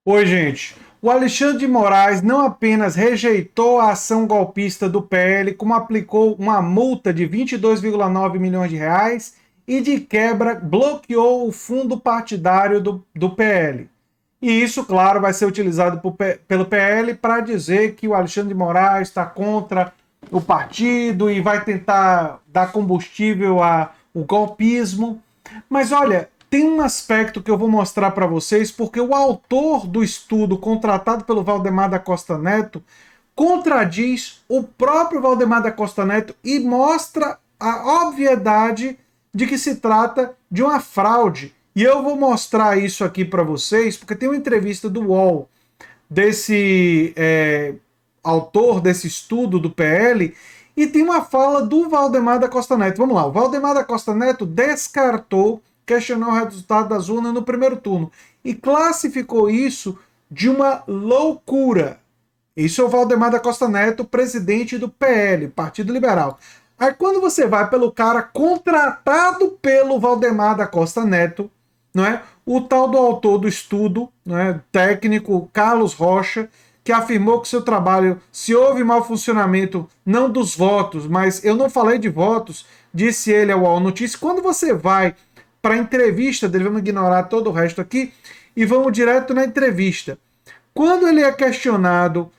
Oi, gente. O Alexandre de Moraes não apenas rejeitou a ação golpista do PL, como aplicou uma multa de 22,9 milhões de reais e de quebra bloqueou o fundo partidário do PL. E isso, claro, vai ser utilizado pelo PL para dizer que o Alexandre de Moraes está contra o partido e vai tentar dar combustível ao golpismo. Mas olha, tem um aspecto que eu vou mostrar para vocês, porque o autor do estudo contratado pelo Valdemar da Costa Neto contradiz o próprio Valdemar da Costa Neto e mostra a obviedade de que se trata de uma fraude. E eu vou mostrar isso aqui para vocês, porque tem uma entrevista do UOL desse autor desse estudo do PL e tem uma fala do Valdemar da Costa Neto. Vamos lá, o Valdemar da Costa Neto descartou questionar o resultado das urnas no primeiro turno e classificou isso de uma loucura. Isso é o Valdemar da Costa Neto, presidente do PL, Partido Liberal. Aí quando você vai pelo cara contratado pelo Valdemar da Costa Neto, não é? O tal do autor do estudo, não é? Técnico Carlos Rocha, que afirmou que seu trabalho, se houve mau funcionamento, não dos votos, mas eu não falei de votos, disse ele ao UOL Notícias. Quando você vai para a entrevista dele, vamos ignorar todo o resto aqui, e vamos direto na entrevista. Quando ele é questionado,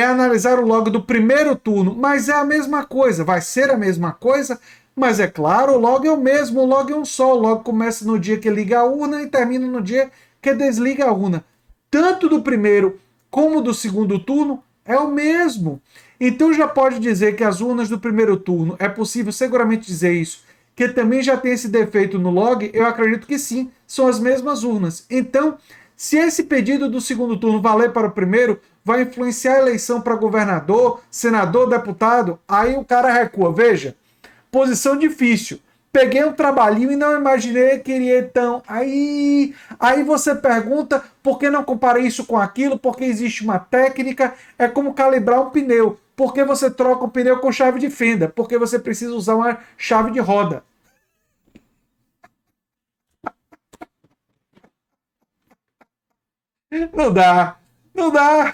analisar o log do primeiro turno, mas é a mesma coisa, vai ser a mesma coisa, mas é claro, o log é o mesmo, o log é um só, o log começa no dia que liga a urna e termina no dia que desliga a urna. Tanto do primeiro como do segundo turno é o mesmo. Então já pode dizer que as urnas do primeiro turno, é possível seguramente dizer isso, que também já tem esse defeito no log, eu acredito que sim, são as mesmas urnas. Então, se esse pedido do segundo turno valer para o primeiro, vai influenciar a eleição para governador, senador, deputado, aí o cara recua. Veja, posição difícil. Peguei um trabalhinho e não imaginei que iria então. Aí você pergunta por que não comparei isso com aquilo, porque existe uma técnica, é como calibrar um pneu. Por que você troca um pneu com chave de fenda? Porque você precisa usar uma chave de roda. Não dá, não dá.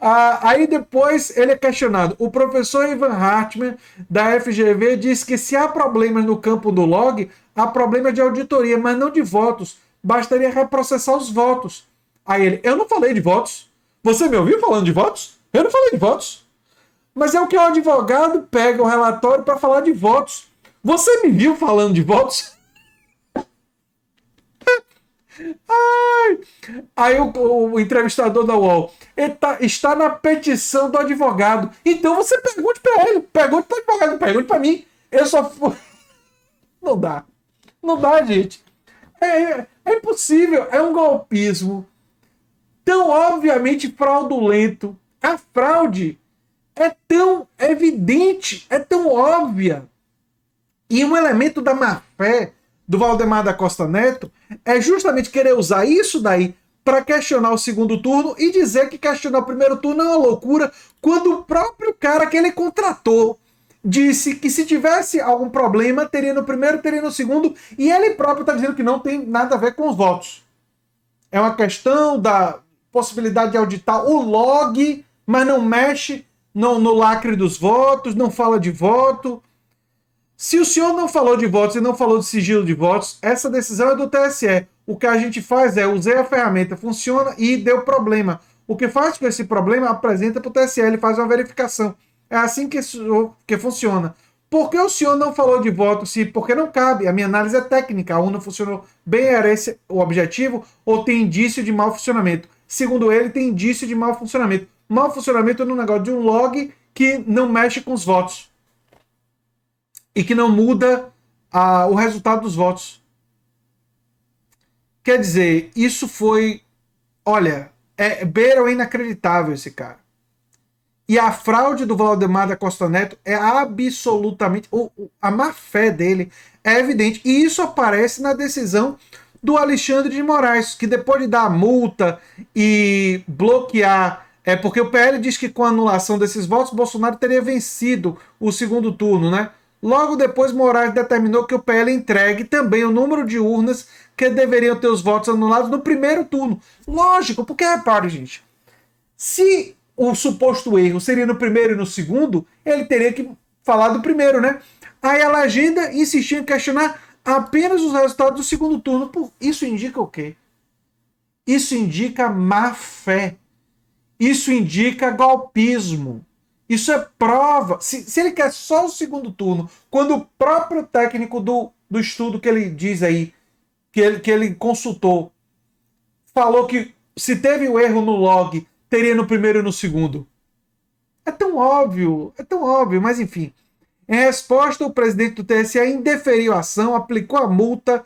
Aí depois ele é questionado. O professor Ivan Hartmann, da FGV, diz que se há problemas no campo do log, há problemas de auditoria, mas não de votos. Bastaria reprocessar os votos. Aí ele, eu não falei de votos. Você me ouviu falando de votos? Eu não falei de votos. Mas é o que o advogado pega o relatório para falar de votos. Você me viu falando de votos? Ai. Aí o entrevistador da UOL está na petição do advogado. Então você pergunte para ele, pergunte para o advogado, pergunte para mim. Eu só fui... Não dá. Não dá, gente. É impossível. É um golpismo tão obviamente fraudulento. A fraude é tão evidente, é tão óbvia. E um elemento da má-fé do Valdemar da Costa Neto é justamente querer usar isso daí para questionar o segundo turno e dizer que questionar o primeiro turno é uma loucura, quando o próprio cara que ele contratou disse que se tivesse algum problema, teria no primeiro, teria no segundo, e ele próprio está dizendo que não tem nada a ver com os votos. É uma questão da possibilidade de auditar o log, mas não mexe no lacre dos votos, não fala de voto. Se o senhor não falou de votos e não falou de sigilo de votos, essa decisão é do TSE. O que a gente faz é, usei a ferramenta, funciona e deu problema. O que faz com esse problema, apresenta para o TSE, ele faz uma verificação. É assim que funciona. Por que o senhor não falou de voto? Porque não cabe. A minha análise é técnica. A urna funcionou bem, era esse o objetivo, ou tem indício de mau funcionamento? Segundo ele, tem indício de mau funcionamento. Mau funcionamento no negócio de um log que não mexe com os votos e que não muda o resultado dos votos. Quer dizer, isso foi... Olha, beira o inacreditável esse cara. E a fraude do Valdemar da Costa Neto é absolutamente... A má-fé dele é evidente. E isso aparece na decisão do Alexandre de Moraes, que depois de dar a multa e bloquear... porque o PL diz que com a anulação desses votos, Bolsonaro teria vencido o segundo turno, né? Logo depois, Moraes determinou que o PL entregue também o número de urnas que deveriam ter os votos anulados no primeiro turno. Lógico, porque repare, gente, se o suposto erro seria no primeiro e no segundo, ele teria que falar do primeiro, né? Aí a legenda insistia em questionar apenas os resultados do segundo turno. Isso indica o quê? Isso indica má fé. Isso indica golpismo. Isso é prova. Se ele quer só o segundo turno, quando o próprio técnico do estudo que ele diz aí, que ele consultou, falou que se teve o erro no log, teria no primeiro e no segundo. É tão óbvio, mas enfim. Em resposta, o presidente do TSE indeferiu a ação, aplicou a multa,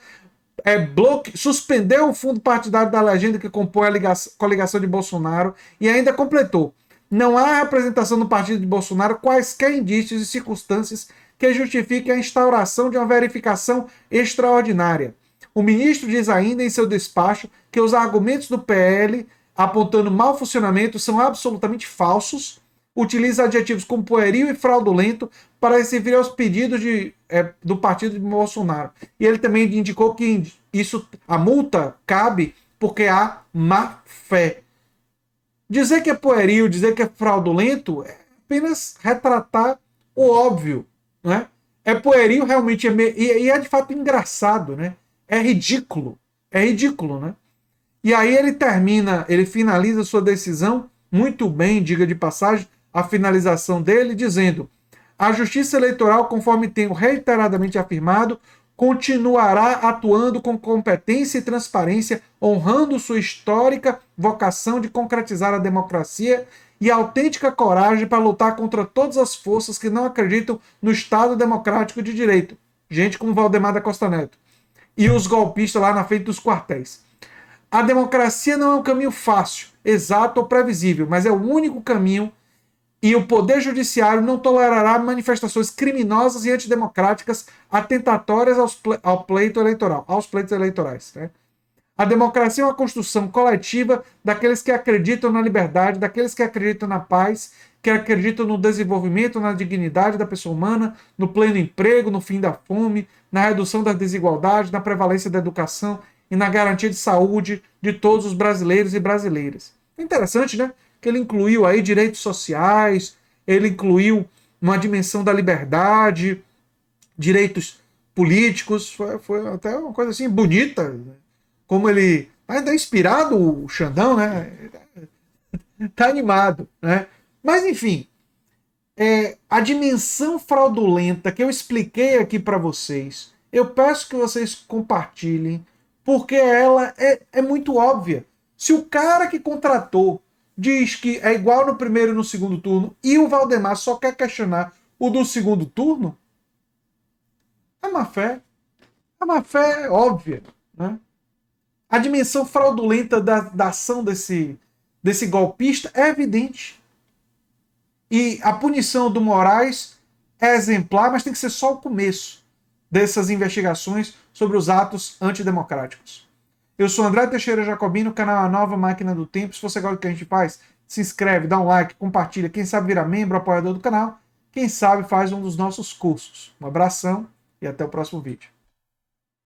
suspendeu o fundo partidário da legenda que compõe a coligação de Bolsonaro e ainda completou: não há representação no partido de Bolsonaro quaisquer indícios e circunstâncias que justifiquem a instauração de uma verificação extraordinária. O ministro diz ainda em seu despacho que os argumentos do PL apontando mau funcionamento são absolutamente falsos, utiliza adjetivos como pueril e fraudulento para receber aos pedidos do partido de Bolsonaro. E ele também indicou que a multa cabe porque há má fé. Dizer que é pueril, dizer que é fraudulento é apenas retratar o óbvio. Né? É pueril, realmente, e é de fato engraçado, né? É ridículo, né? E aí ele finaliza sua decisão muito bem, diga de passagem, a finalização dele, dizendo: a Justiça Eleitoral, conforme tenho reiteradamente afirmado, continuará atuando com competência e transparência, honrando sua histórica vocação de concretizar a democracia e autêntica coragem para lutar contra todas as forças que não acreditam no Estado democrático de direito. Gente como Valdemar da Costa Neto. E os golpistas lá na frente dos quartéis. A democracia não é um caminho fácil, exato ou previsível, mas é o único caminho, e o Poder Judiciário não tolerará manifestações criminosas e antidemocráticas atentatórias aos pleitos eleitorais. Né? A democracia é uma construção coletiva daqueles que acreditam na liberdade, daqueles que acreditam na paz, que acreditam no desenvolvimento, na dignidade da pessoa humana, no pleno emprego, no fim da fome, na redução das desigualdades, na prevalência da educação e na garantia de saúde de todos os brasileiros e brasileiras. É interessante, né? Que ele incluiu aí direitos sociais, ele incluiu uma dimensão da liberdade, direitos políticos, foi até uma coisa assim bonita, né? Como ele ainda é inspirado, o Xandão, né? Tá animado, né? Mas enfim, a dimensão fraudulenta que eu expliquei aqui para vocês, eu peço que vocês compartilhem, porque ela é muito óbvia. Se o cara que contratou diz que é igual no primeiro e no segundo turno, e o Valdemar só quer questionar o do segundo turno, é má fé. É má fé óbvia. Né? A dimensão fraudulenta da ação desse golpista é evidente. E a punição do Moraes é exemplar, mas tem que ser só o começo dessas investigações sobre os atos antidemocráticos. Eu sou André Teixeira Jacobino, canal A Nova Máquina do Tempo. Se você gosta do que a gente faz, se inscreve, dá um like, compartilha. Quem sabe vira membro, apoiador do canal. Quem sabe faz um dos nossos cursos. Um abração e até o próximo vídeo.